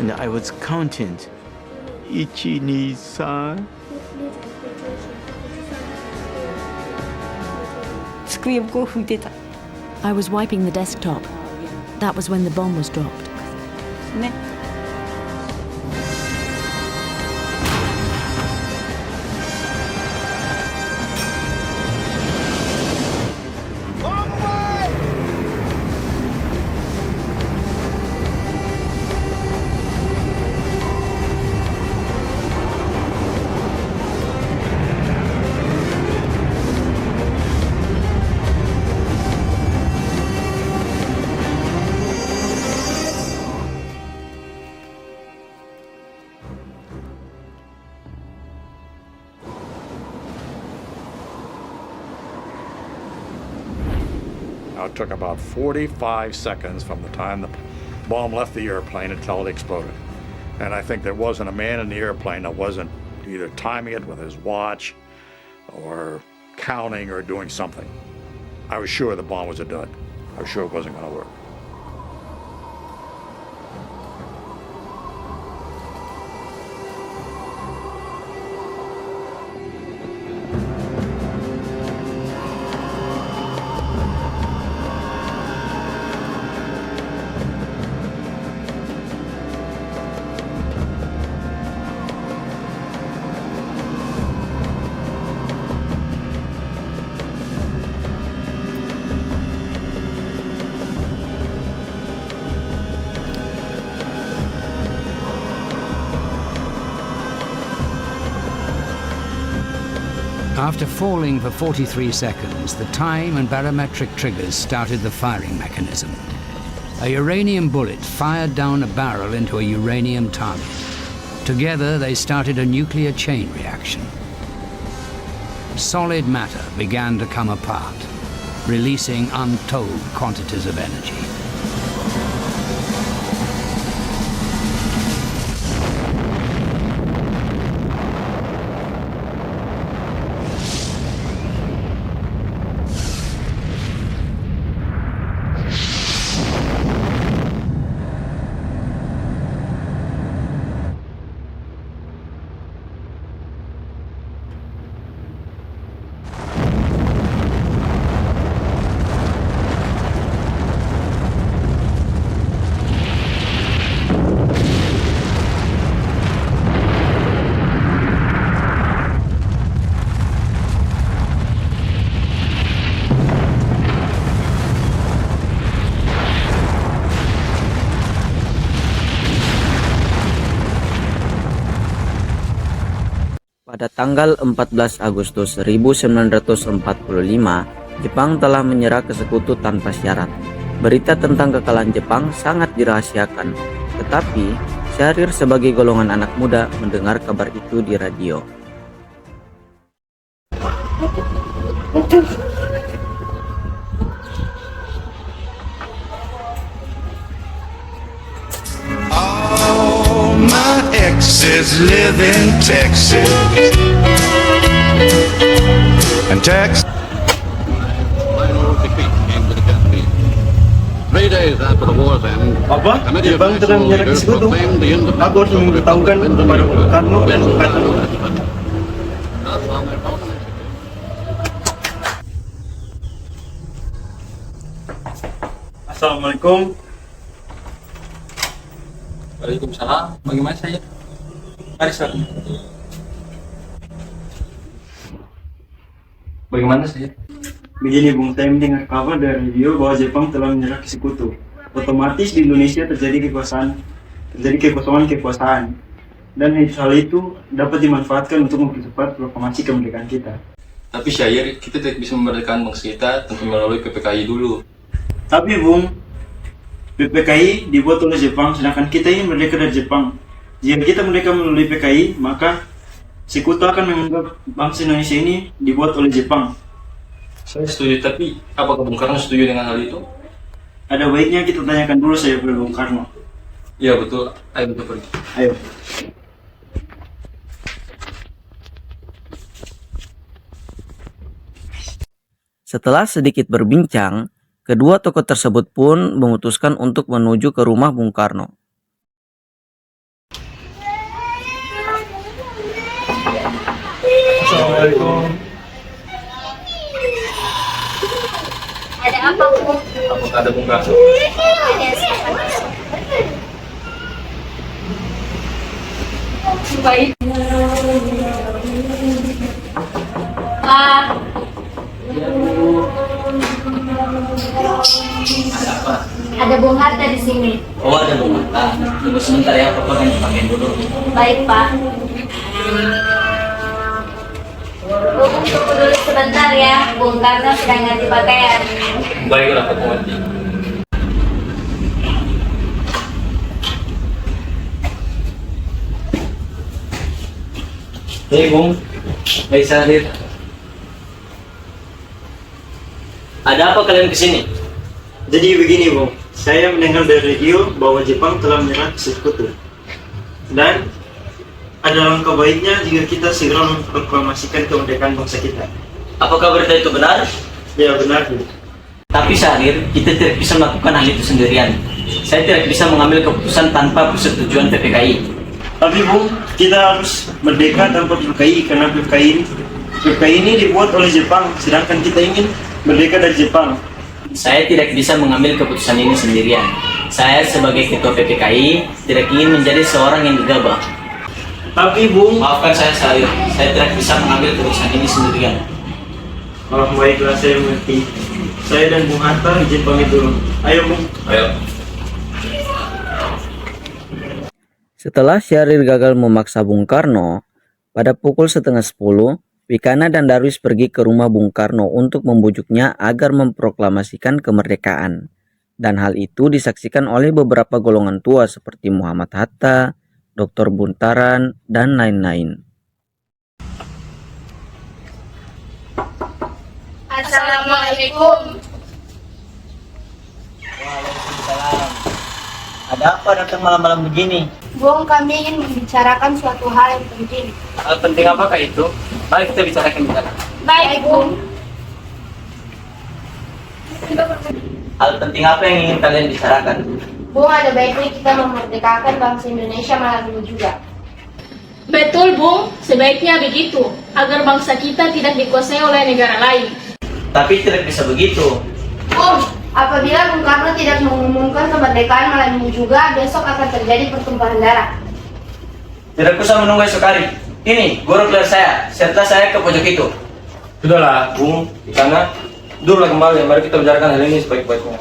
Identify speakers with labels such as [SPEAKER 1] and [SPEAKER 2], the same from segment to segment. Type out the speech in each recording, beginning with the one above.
[SPEAKER 1] and I was counting. 1, 2, 3.
[SPEAKER 2] I was wiping the desktop. That was when the bomb was dropped.
[SPEAKER 3] Now, it took about 45 seconds from the time the bomb left the airplane until it exploded. And I think there wasn't a man in the airplane that wasn't either timing it with his watch or counting or doing something. I was sure the bomb was a dud. I was sure it wasn't going to work.
[SPEAKER 4] After falling for 43 seconds, the time and barometric triggers started the firing mechanism. A uranium bullet fired down a barrel into a uranium target. Together, they started a nuclear chain reaction. Solid matter began to come apart, releasing untold quantities of energy.
[SPEAKER 5] Pada tanggal 14 Agustus 1945, Jepang telah menyerah ke sekutu tanpa syarat. Berita tentang kekalahan Jepang sangat dirahasiakan, tetapi Syahrir sebagai golongan anak muda mendengar kabar itu di radio.
[SPEAKER 6] My exes live in Texas, and Texas.
[SPEAKER 7] 3 days after the war's end,
[SPEAKER 8] Jepang telah menyerah ke sekutu. Aku harus memberitahukan kepada Bung Karno dan Soekarno. Assalamualaikum.
[SPEAKER 9] Waalaikumsalam. Bagaimana saya?
[SPEAKER 8] Mari Sir.
[SPEAKER 9] Bagaimana saya?
[SPEAKER 8] Begini Bung, saya mendengar kabar dari radio bahwa Jepang telah menyerah ke sekutu. Otomatis di Indonesia terjadi kekosongan. Dan hal itu dapat dimanfaatkan untuk mempercepat proklamasi kemerdekaan kita.
[SPEAKER 9] Tapi Syair, kita tidak bisa memerdekakan bangsa kita tanpa melalui PPKI dulu.
[SPEAKER 8] Tapi Bung, PPKI dibuat oleh Jepang, sedangkan kita ini merdeka dari Jepang. Jika kita merdeka melalui PKI, maka sekutu akan menganggap bangsa Indonesia ini dibuat oleh Jepang.
[SPEAKER 9] Saya setuju, tapi apakah Bung Karno setuju dengan hal itu?
[SPEAKER 8] Ada baiknya kita tanyakan dulu saya kepada Bung Karno.
[SPEAKER 9] Ya betul, ayo kita pergi.
[SPEAKER 8] Ayo.
[SPEAKER 5] Setelah sedikit berbincang, kedua tokoh tersebut pun memutuskan untuk menuju ke rumah Bung Karno.
[SPEAKER 9] Assalamualaikum.
[SPEAKER 10] Ada apa, Bu?
[SPEAKER 9] Apakah ada Bung Karno?
[SPEAKER 10] Ada siapa? Baik. Pak. Ada Bung Hatta di sini.
[SPEAKER 5] Oh, ada Bung Hatta. Tunggu sebentar ya, Papa kan dipakai dulu.
[SPEAKER 10] Baik, Pak. Bu, tunggu dulu sebentar ya. Bung Karno sedang ganti pakaian.
[SPEAKER 9] Baiklah, Pak Bupati.
[SPEAKER 5] Hei Bung, hei Syahrir. Ada apa kalian kesini?
[SPEAKER 8] Jadi begini, Bung. Saya mendengar dari radio bahwa Jepang telah menyerah ke sekutu. Dan ada langkah baiknya jika kita segera memproklamasikan kemerdekaan bangsa kita.
[SPEAKER 5] Apakah berita itu benar?
[SPEAKER 8] Ya, benar, Bu.
[SPEAKER 5] Tapi Syahrir, kita tidak bisa melakukan hal itu sendirian. Saya tidak bisa mengambil keputusan tanpa persetujuan PPKI.
[SPEAKER 8] Tapi, Bung, kita harus merdeka tanpa PPKI karena PPKI ini dibuat oleh Jepang, sedangkan kita ingin merdeka dari Jepang.
[SPEAKER 5] Saya tidak bisa mengambil keputusan ini sendirian. Saya sebagai ketua PPKI tidak ingin menjadi seorang yang gegabah.
[SPEAKER 8] Tapi, Bung,
[SPEAKER 5] Maafkan saya Syahrir, saya tidak bisa mengambil keputusan ini sendirian.
[SPEAKER 8] oh, baiklah, saya mengerti. Saya dan Bung Hatta izin pamit dulu. Ayo, Bung.
[SPEAKER 9] Ayo.
[SPEAKER 5] Setelah Syahrir gagal memaksa Bung Karno, pada pukul 9:30, Wikana dan Darwis pergi ke rumah Bung Karno untuk membujuknya agar memproklamasikan kemerdekaan. Dan hal itu disaksikan oleh beberapa golongan tua seperti Muhammad Hatta, Dr. Buntaran, dan lain-lain.
[SPEAKER 10] Assalamualaikum.
[SPEAKER 5] Waalaikumsalam. Ada apa datang malam-malam begini?
[SPEAKER 10] Bung, kami ingin membicarakan suatu hal yang penting.
[SPEAKER 9] Hal penting apakah itu? Mari kita bicarakan di sana.
[SPEAKER 10] Baik, Bung.
[SPEAKER 5] Hal penting apa yang ingin kalian bicarakan?
[SPEAKER 10] Bung, ada baiknya kita memerdekakan bangsa Indonesia malam ini juga.
[SPEAKER 11] Betul, Bung. Sebaiknya begitu, agar bangsa kita tidak dikuasai oleh negara lain.
[SPEAKER 5] Tapi tidak bisa begitu.
[SPEAKER 10] Bung, apabila Bung Karno tidak mengumumkan kemerdekaan malam ini juga, besok akan terjadi pertumpahan darah.
[SPEAKER 5] Tidak usah menunggu esok hari. Ini guru kelas saya, serta saya ke pojok itu.
[SPEAKER 9] Sudahlah, Bung, di sana. Duduklah kembali, mari kita bicarakan hal ini sebaik-baiknya.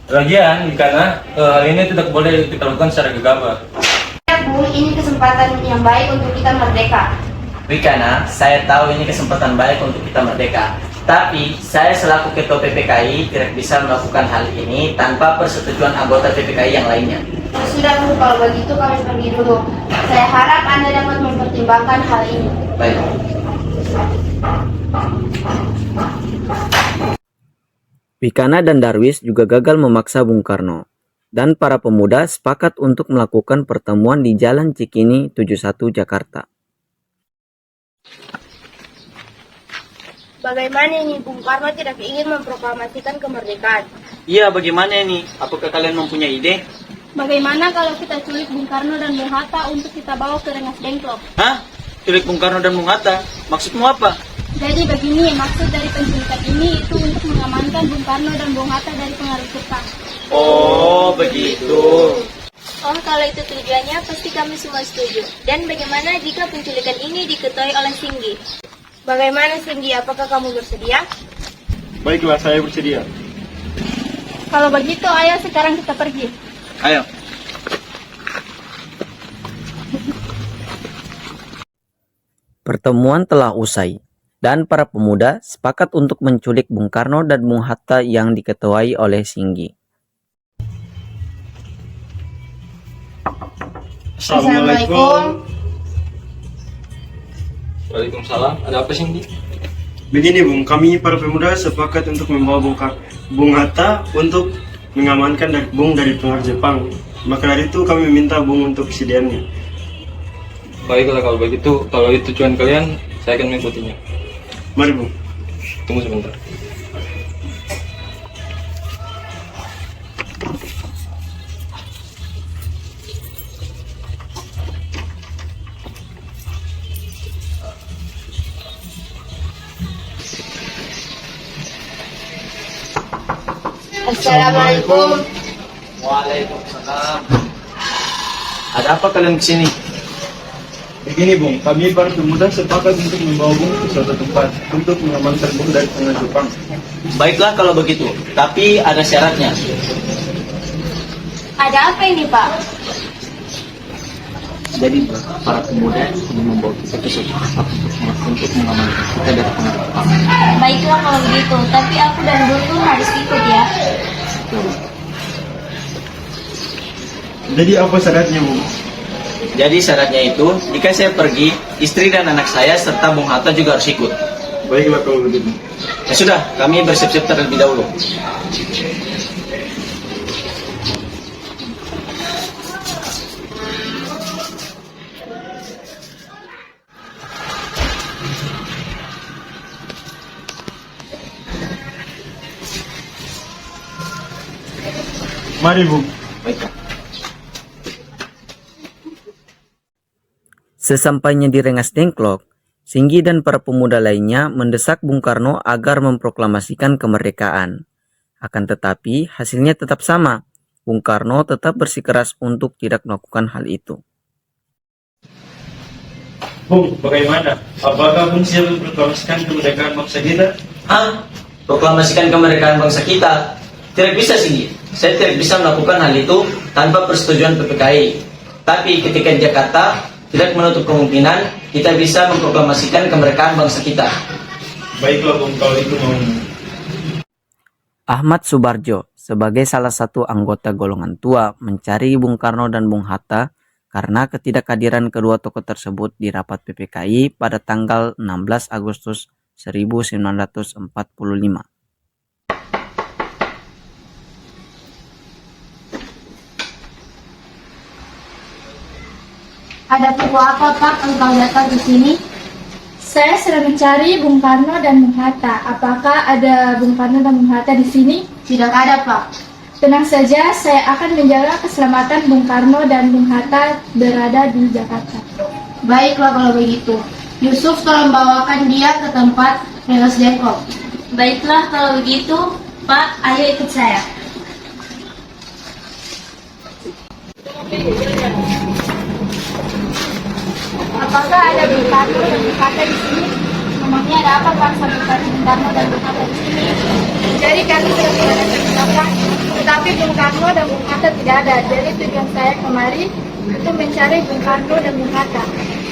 [SPEAKER 9] Lagian, di sana, hal ini tidak boleh kita lakukan secara gegabah.
[SPEAKER 10] Ya, Bung, ini kesempatan yang baik untuk kita merdeka.
[SPEAKER 5] Wikana, saya tahu ini kesempatan baik untuk kita merdeka. Tapi, saya selaku ketua PPKI tidak bisa melakukan hal ini tanpa persetujuan anggota PPKI yang lainnya.
[SPEAKER 10] Sudah, Bu, kalau begitu kami pergi dulu. Saya harap Anda dapat mempertimbangkan hal ini.
[SPEAKER 5] Baik. Wikana dan Darwis juga gagal memaksa Bung Karno. Dan para pemuda sepakat untuk melakukan pertemuan di Jalan Cikini 71 Jakarta.
[SPEAKER 10] Bagaimana ini Bung Karno tidak ingin memproklamasikan kemerdekaan?
[SPEAKER 5] Iya, bagaimana ini? Apakah kalian mempunyai ide?
[SPEAKER 11] Bagaimana kalau kita culik Bung Karno dan Bung Hatta untuk kita bawa ke Rengas Dengklok?
[SPEAKER 5] Hah? Culik Bung Karno dan Bung Hatta? Maksudmu apa?
[SPEAKER 11] Jadi begini, maksud dari penculikan ini itu untuk mengamankan Bung Karno dan Bung Hatta dari pengaruh Jepang.
[SPEAKER 5] Oh, begitu.
[SPEAKER 10] Oh, kalau itu tujuannya pasti kami semua setuju. Dan bagaimana jika penculikan ini diketuai oleh Singgi? Bagaimana Singgi, apakah kamu bersedia?
[SPEAKER 8] Baiklah, saya bersedia.
[SPEAKER 11] Kalau begitu, ayo sekarang kita pergi.
[SPEAKER 5] Ayo. Pertemuan telah usai, dan para pemuda sepakat untuk menculik Bung Karno dan Bung Hatta yang diketuai oleh Singgi.
[SPEAKER 10] Assalamualaikum.
[SPEAKER 9] Waalaikumsalam. Ada apa sih, Di?
[SPEAKER 8] Begini, Bung, kami para pemuda sepakat untuk membawa Bung Hatta untuk mengamankan Bung dari pengaruh Jepang. Maka dari itu kami meminta Bung untuk kesediaannya.
[SPEAKER 9] Baiklah, kalau begitu, kalau itu tujuan kalian, saya akan mengikutinya.
[SPEAKER 8] Mari, Bung.
[SPEAKER 9] Tunggu sebentar.
[SPEAKER 10] Assalamualaikum.
[SPEAKER 5] Waalaikumsalam. Ada apa kalian kesini?
[SPEAKER 8] Begini Bung, kami para pemuda sepakat untuk membawa Bung ke suatu tempat untuk mengamankan Bung dari tangan Jepang.
[SPEAKER 5] Baiklah kalau begitu, tapi ada syaratnya.
[SPEAKER 10] Ada apa ini, Pak?
[SPEAKER 5] Jadi para pemuda ingin membawa kita ke suatu tempat untuk mengamankan kita dari tangan Jepang.
[SPEAKER 10] Baiklah kalau begitu, tapi aku dan Guntur harus ikut ya.
[SPEAKER 8] Jadi apa syaratnya Bung?
[SPEAKER 5] Jadi syaratnya itu, jika saya pergi, istri dan anak saya serta Bung Hatta juga harus ikut.
[SPEAKER 8] Baiklah kalau begitu.
[SPEAKER 5] Ya sudah, kami bersiap-siap terlebih dahulu.
[SPEAKER 8] Mari Bung.
[SPEAKER 5] Baiklah. Sesampainya di Rengas Dengklok, Singgi dan para pemuda lainnya mendesak Bung Karno agar memproklamasikan kemerdekaan. Akan tetapi, hasilnya tetap sama. Bung Karno tetap bersikeras untuk tidak melakukan hal itu.
[SPEAKER 8] Bung, bagaimana? Apakah Bung siap memproklamasikan kemerdekaan bangsa kita?
[SPEAKER 5] Proklamasikan kemerdekaan bangsa kita? Tidak bisa, Singgi. Saya tidak bisa melakukan hal itu tanpa persetujuan PPKI. Tapi ketika di Jakarta, tidak menutup kemungkinan kita bisa memproklamasikan kemerdekaan bangsa kita.
[SPEAKER 8] Baiklah Bung, kalau itu mau.
[SPEAKER 5] Ahmad Subarjo sebagai salah satu anggota golongan tua mencari Bung Karno dan Bung Hatta karena ketidakhadiran kedua tokoh tersebut di rapat PPKI pada tanggal 16 Agustus 1945.
[SPEAKER 10] Ada perlu apa, Pak, engkau datang di sini?
[SPEAKER 11] Saya sedang mencari Bung Karno dan Bung Hatta. Apakah ada Bung Karno dan Bung Hatta di sini?
[SPEAKER 10] Tidak ada, Pak.
[SPEAKER 11] Tenang saja, saya akan menjaga keselamatan Bung Karno dan Bung Hatta berada di Jakarta.
[SPEAKER 10] Baiklah kalau begitu. Yusuf tolong bawakan dia ke tempat Rengas Dengklok. Baiklah kalau begitu, Pak, ayo ikut saya.
[SPEAKER 11] Apakah ada Bung Karno dan Bung Hatta di sini? Memangnya ada apa, Pak, sama Bung Karno dan Bung Hatta di sini? Jadi kami sudah berada di Jakarta, tetapi Bung Karno dan Bung Hatta tidak ada. Jadi tujuan saya kemari untuk mencari Bung Karno dan Bung Hatta.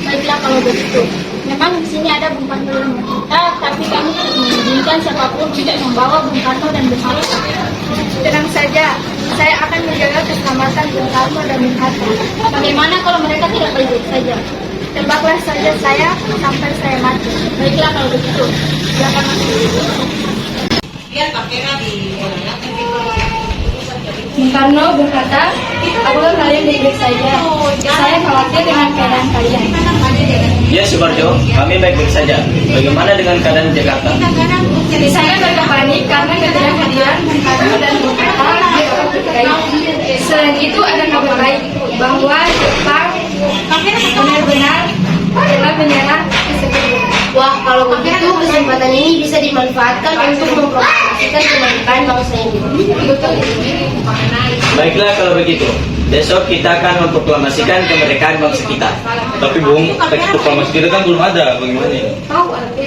[SPEAKER 10] Baiklah kalau begitu. Memang di sini ada Bung Karno dan Bung Hatta, tapi kami tidak mengizinkan siapapun tidak membawa Bung Karno dan Bung Hatta.
[SPEAKER 11] Tenang saja, saya akan menjaga keselamatan Bung Karno dan Bung Hatta.
[SPEAKER 10] Bagaimana kalau mereka tidak baik saja?
[SPEAKER 11] Tembaklah saja saya sampai saya mati.
[SPEAKER 10] Baiklah kalau begitu. Silakan masuk.
[SPEAKER 11] Bung Karno, Bung Hatta, apakah kalian baik-baik saja? Saya khawatir dengan keadaan kalian.
[SPEAKER 5] Ya Subarjo, kami baik-baik saja. Bagaimana dengan keadaan Jakarta?
[SPEAKER 11] Saya mereka panik karena ketidakhadiran Bung Karno dan Bung Hatta di rapat PPKI. Selain itu ada kabar baik bahwa Jepang benar-benar telah menyerang kesekutuan.
[SPEAKER 10] Wah, kalau begitu kesempatan ini bisa dimanfaatkan untuk mempromosikan kemerdekaan bangsa ini.
[SPEAKER 5] Baiklah kalau begitu. Besok kita akan memproklamasikan kemerdekaan bangsa kita.
[SPEAKER 9] Tapi Bung, teks proklamasi kita kan belum ada. Bagaimana ini?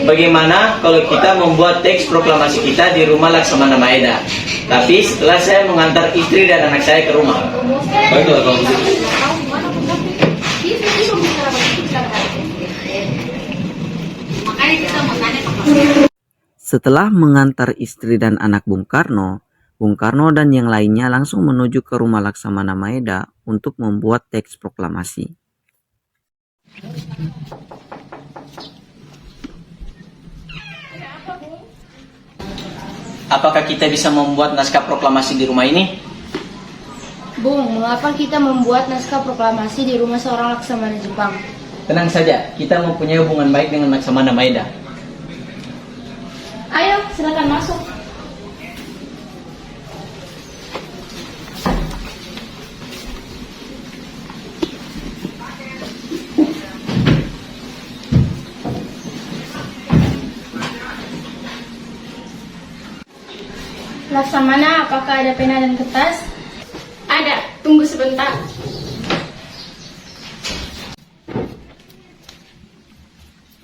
[SPEAKER 5] Bagaimana kalau kita membuat teks proklamasi kita di rumah Laksamana Maeda? Tapi setelah saya mengantar istri dan anak saya ke rumah.
[SPEAKER 9] Baiklah kalau begitu.
[SPEAKER 5] Setelah mengantar istri dan anak Bung Karno dan yang lainnya langsung menuju ke rumah Laksamana Maeda untuk membuat teks proklamasi. Apakah kita bisa membuat naskah proklamasi di rumah ini?
[SPEAKER 10] Bung, mengapa kita membuat naskah proklamasi di rumah seorang laksamana Jepang?
[SPEAKER 5] Tenang saja, kita mempunyai hubungan baik dengan Laksamana Maeda.
[SPEAKER 11] Ayo, silakan masuk. Laksamana, apakah ada pena dan kertas? Ada, tunggu sebentar.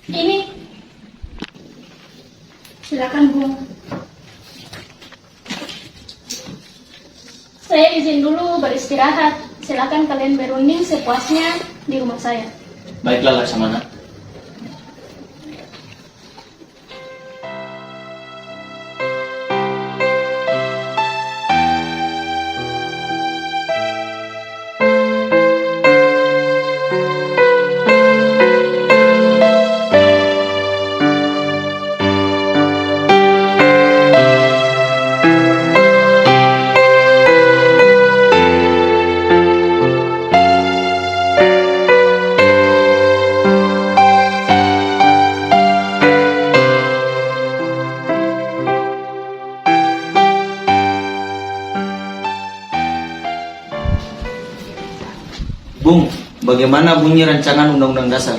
[SPEAKER 11] Ini. Silakan, Bung. Saya izin dulu beristirahat. Silakan kalian berunding sepuasnya di rumah saya.
[SPEAKER 5] Baiklah Laksamana. Bung, bagaimana bunyi rancangan Undang-Undang Dasar?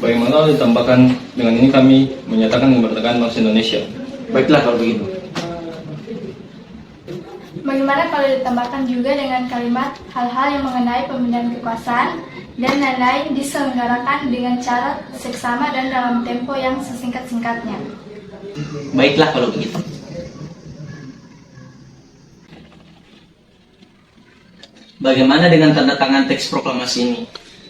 [SPEAKER 9] Bagaimana ditambahkan dengan ini kami menyatakan kemerdekaan bangsa Indonesia.
[SPEAKER 5] Baiklah kalau begitu.
[SPEAKER 11] Bagaimana kalau ditambahkan juga dengan kalimat hal-hal yang mengenai pemindahan kekuasaan dan lain-lain diselenggarakan dengan cara seksama dan dalam tempo yang sesingkat-singkatnya.
[SPEAKER 5] Baiklah kalau begitu. Bagaimana dengan tanda tangan teks proklamasi ini?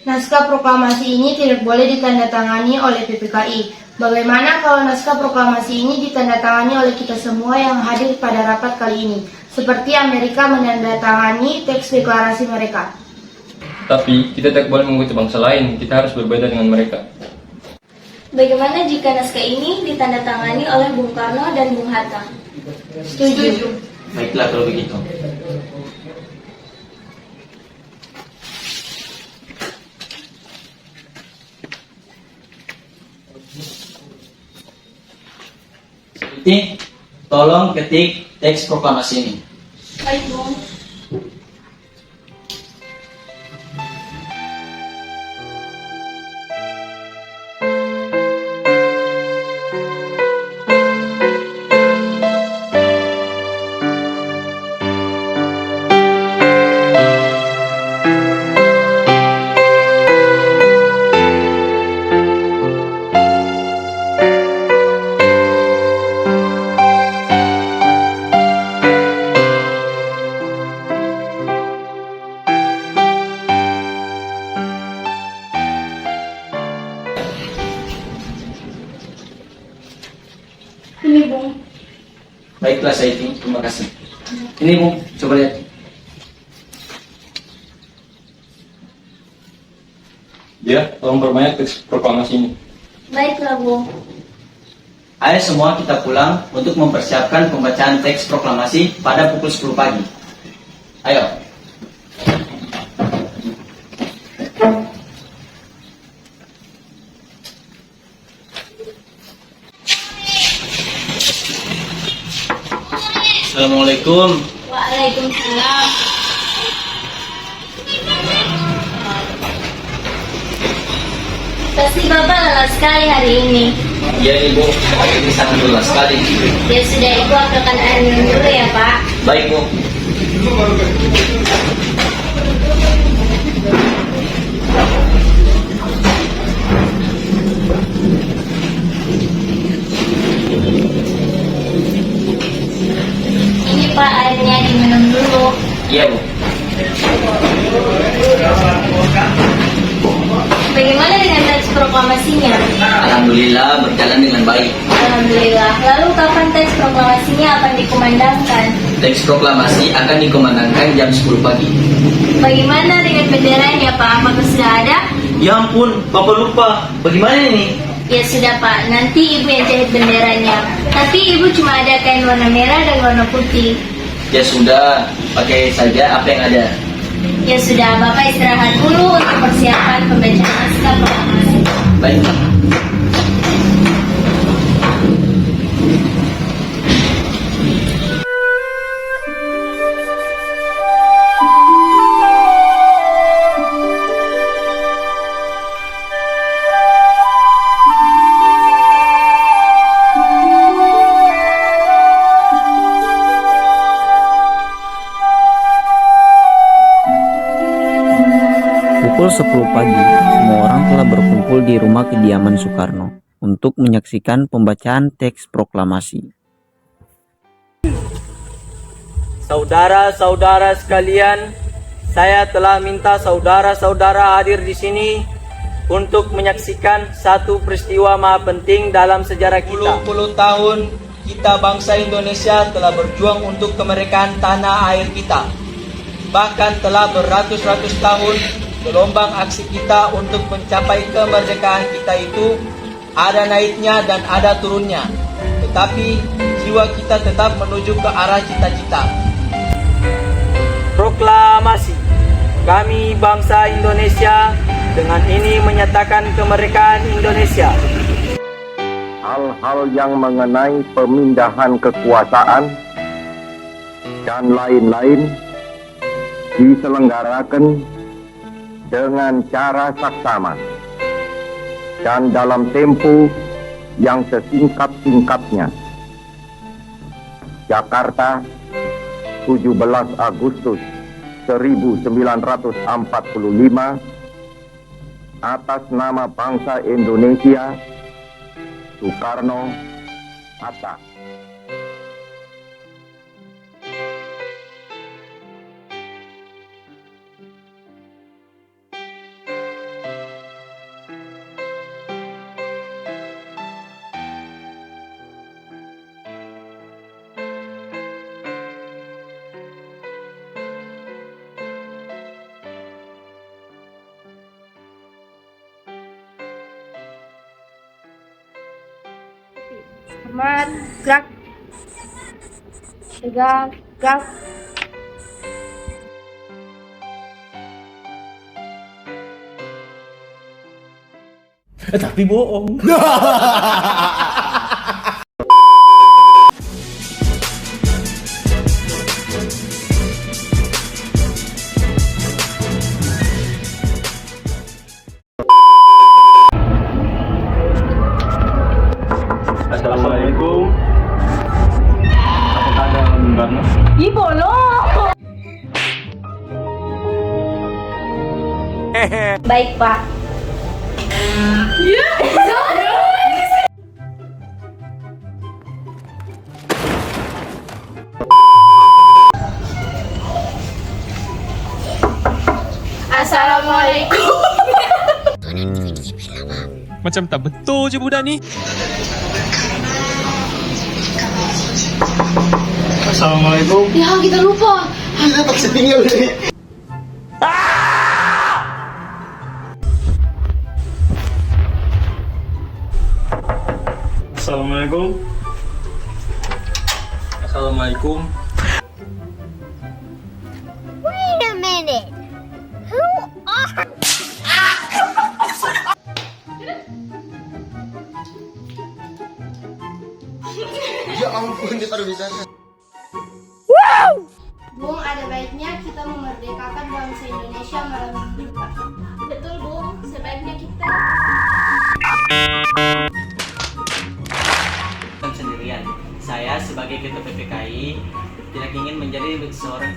[SPEAKER 10] Naskah proklamasi ini tidak boleh ditandatangani oleh PPKI. Bagaimana kalau naskah proklamasi ini ditandatangani oleh kita semua yang hadir pada rapat kali ini? Seperti Amerika menandatangani teks deklarasi mereka.
[SPEAKER 9] Tapi kita tidak boleh mengikuti bangsa lain, kita harus berbeda dengan mereka.
[SPEAKER 10] Bagaimana jika naskah ini ditandatangani oleh Bung Karno dan Bung Hatta? Setuju.
[SPEAKER 5] Baiklah kalau begitu. Ini, tolong ketik teks proklamasi ini.
[SPEAKER 10] Baik, Bung.
[SPEAKER 11] Ini, Bung.
[SPEAKER 5] Baiklah Saidi, terima kasih. Ini Bung, coba lihat.
[SPEAKER 9] Dia, tolong perbanyak teks proklamasi ini.
[SPEAKER 10] Baiklah, Bung.
[SPEAKER 5] Ayo semua kita pulang untuk mempersiapkan pembacaan teks proklamasi pada pukul 10 pagi. Ayo. Assalamualaikum.
[SPEAKER 10] Waalaikumsalam. Pasti Bapak lelah sekali hari ini.
[SPEAKER 5] Iya Ibu, ini sangat lelah sekali.
[SPEAKER 10] Ya sudah, Ibu akan air minum dulu ya, Pak.
[SPEAKER 5] Baik Bu.
[SPEAKER 10] Ini Pak, airnya diminum dulu.
[SPEAKER 5] Iya Bu.
[SPEAKER 10] Bagaimana dengan teks proklamasinya?
[SPEAKER 5] Alhamdulillah berjalan dengan baik.
[SPEAKER 10] Alhamdulillah. Lalu kapan teks proklamasinya akan dikumandangkan?
[SPEAKER 5] Teks proklamasi akan dikumandangkan jam 10 pagi.
[SPEAKER 10] Bagaimana dengan benderanya, Pak? Apakah sudah ada?
[SPEAKER 5] Ya ampun, Bapak lupa. Bagaimana ini?
[SPEAKER 10] Ya sudah, Pak. Nanti Ibu yang jahit benderanya. Tapi Ibu cuma ada kain warna merah dan warna putih.
[SPEAKER 5] Ya sudah, pakai saja apa yang ada.
[SPEAKER 10] Ya sudah, Bapak istirahat dulu untuk persiapan pembacaan naskah proklamasi.
[SPEAKER 5] Baiklah. di rumah kediaman Soekarno untuk menyaksikan pembacaan teks proklamasi. Saudara-saudara sekalian, saya telah minta saudara-saudara hadir di sini untuk menyaksikan satu peristiwa maha penting dalam sejarah kita. 10 tahun kita bangsa Indonesia telah berjuang untuk kemerdekaan tanah air kita. Bahkan telah beratus-ratus tahun gelombang aksi kita untuk mencapai kemerdekaan kita itu ada naiknya dan ada turunnya. Tetapi jiwa kita tetap menuju ke arah cita-cita. Proklamasi. Kami bangsa Indonesia dengan ini menyatakan kemerdekaan Indonesia.
[SPEAKER 12] Hal-hal yang mengenai pemindahan kekuasaan dan lain-lain diselenggarakan dengan cara saksama dan dalam tempo yang sesingkat-singkatnya. Jakarta, 17 Agustus 1945, atas nama bangsa Indonesia, Soekarno, Hatta.
[SPEAKER 11] Hormat, gerak. Tegak, gerak.
[SPEAKER 1] Tapi bohong.
[SPEAKER 8] Assalamualaikum. Apakah ada mimbarnya?
[SPEAKER 11] Ih, bolong.
[SPEAKER 10] Baik, Pak.
[SPEAKER 11] Assalamualaikum.
[SPEAKER 13] Macam tak betul je budak ni.
[SPEAKER 8] Assalamualaikum.
[SPEAKER 11] Ya, kita lupa.
[SPEAKER 8] Kenapa bisa tinggal ni? Assalamualaikum.
[SPEAKER 9] Assalamualaikum.
[SPEAKER 11] Wait a minute. Who are...
[SPEAKER 8] Ya ampun, dia taruh di sana.
[SPEAKER 10] Bung, ada baiknya kita memerdekakan bangsa Indonesia malam ini.
[SPEAKER 11] Betul, Bung. Sebaiknya kita...
[SPEAKER 5] Sendirian. Saya sebagai ketua PPKI tidak ingin menjadi seorang